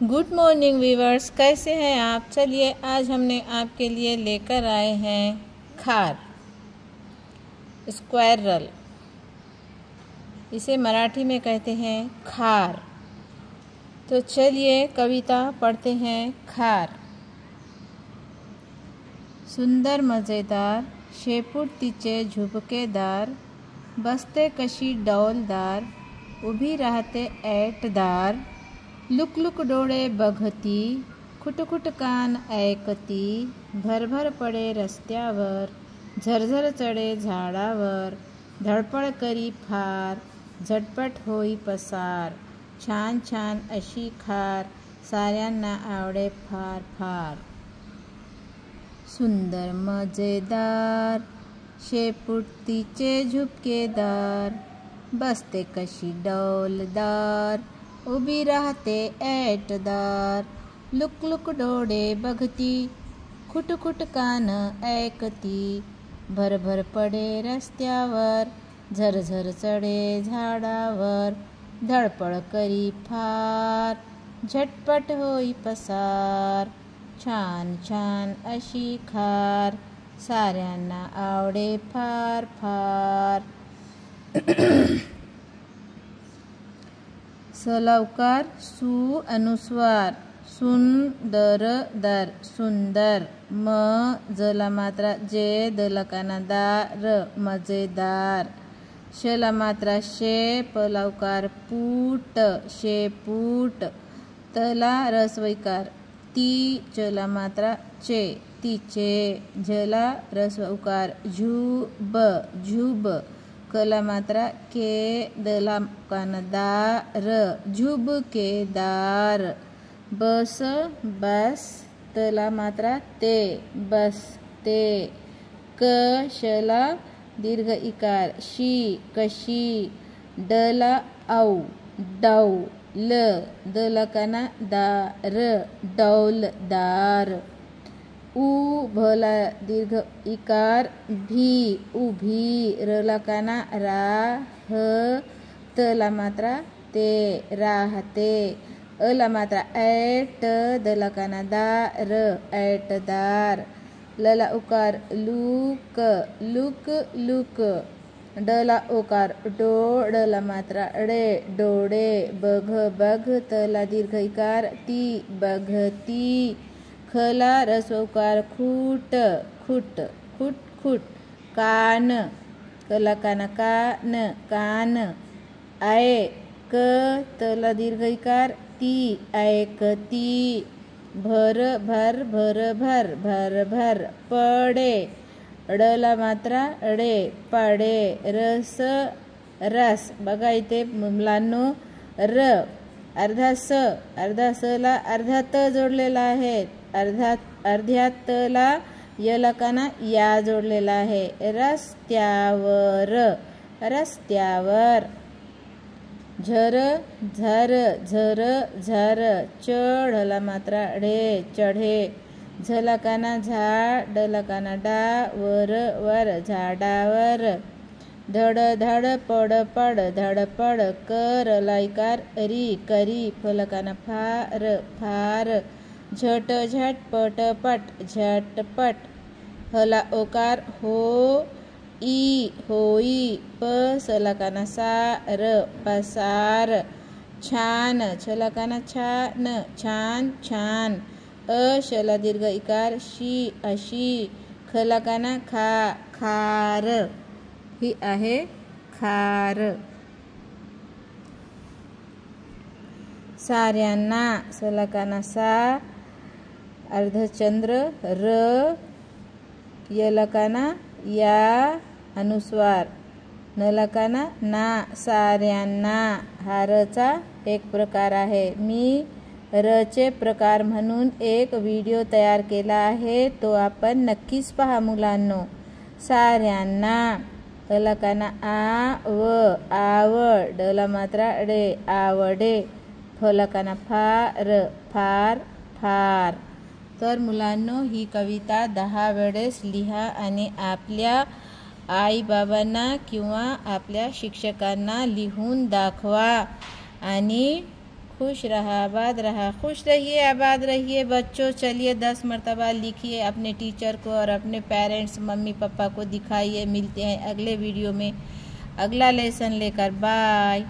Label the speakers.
Speaker 1: Good morning viewers, कैसे हैं आप। चलिए आज हमने आपके लिए लेकर आए हैं खार, स्क्वायरल। इसे मराठी में कहते हैं खार। तो चलिए कविता पढ़ते हैं। खार। सुंदर मजेदार शेपूट तिचे झुपकेदार, बसते कशी डौलदार, उभी राहते ऐटदार, लुकलुक डोळे बघती, खुटखुट कान ऐकती, भरभर पडे रस्त्यावर, झरझर चढे झाडावर, धडपड करी फार, झटपट होई पसार, छान छान अशी खार, साऱ्यांना आवडे फार फार। सुंदर मजेदार शेपूट तिचे झुपकेदार, बसते कशी डौलदार, उभी राहते ऐटदार, लुकलुक डोळे बघती, खुटखुट कान ऐकती, भरभर पडे रस्त्यावर, झरझर चढे झाडावर, धडपड करी फार, झटपट होई पसार, छान छान अशी खार, साऱ्यांना आवडे फार फार। सलवकार सु अनुस्वार, सुंदर दर सुंदर, म जला मात्रा जे दलकाना दार मजेदार, शला मात्रा शे पलवकार पूट शेपूट, तला रस्वैकार ती चला मात्रा चे तिचे, झला रस्वकार झुब झुब, कला मात्रा के दला कानदार झुबकेदार, बस बस, तला मात्रा ते बसते, कशला दीर्घ इकार शी कशी, डला औ डौ, ल दला काना दार डौलदार, उ भला दीर्घ इकार भी उभी, रला काना रा ह, तला मात्रा ते राहते, अला मात्रा ऐट दला काना दार ऐटदार, लला उकार लूक लुक लुक, डला ओकार डो, डला मात्रा डे डोळे, बघ बघ, तला दीर्घ इकार ती बघती, खला रस्वकार खूट खुट खुट खुट, कान कला काना कान कान, ऐक तला दीर्घ इकार ती ऐकती, भर भर भर भर भर भर, पडे डला मात्रा अडे पाडे, रस रस, बघा इथे मुलांनो र अर्धा स ला अर्धा त जोडलेला आहे, अर्ध्या त ला यला काना या जोडलेला आहे, रस्त्यावर रस्त्यावर, झर झर झर झर, चढला मात्रा डे चढे, झला काना झा डला काना डा, वर वर झाडावर, धड धड पड पड धडपड, कर लायकार री करी, फलकाना फार फार, झट झट पट पट झटपट, हला ओकार हो ई होई, पसलकाना सार पसार, छान छलकाना छान छान छान, अशला दीर्घ इकार शी अशी, खलकाना खा खार, ही आहे खार। साऱ्यांना सलकाना सा, अर्धचंद्र र, यलकाना या अनुस्वार, नलकाना ना, साऱ्यांना, हारचा एक प्रकार आहे। मी रचे प्रकार म्हणून एक व्हिडिओ तयार केला आहे, तो आपण नक्कीच पहा मुलांनो। साऱ्यांना, अलकाना आ व आव, डला मात्रा डे आवडे, फलकाना फार फार फार। तर मुलांनो ही कविता 10 वेळेस लिहा आणि आपल्या आई बाबांना किंवा आपल्या शिक्षकांना लिहून दाखवा आणि खुश रहा, आबाद रहा। खुश रहिए, आबाद रहिए बच्चों। चलिए 10 मरतबा लिखिए अपने टीचर को और अपने पेरेंट्स मम्मी पापा को दिखाइए। मिलते हैं अगले वीडियो में अगला लेसन लेकर। बाय।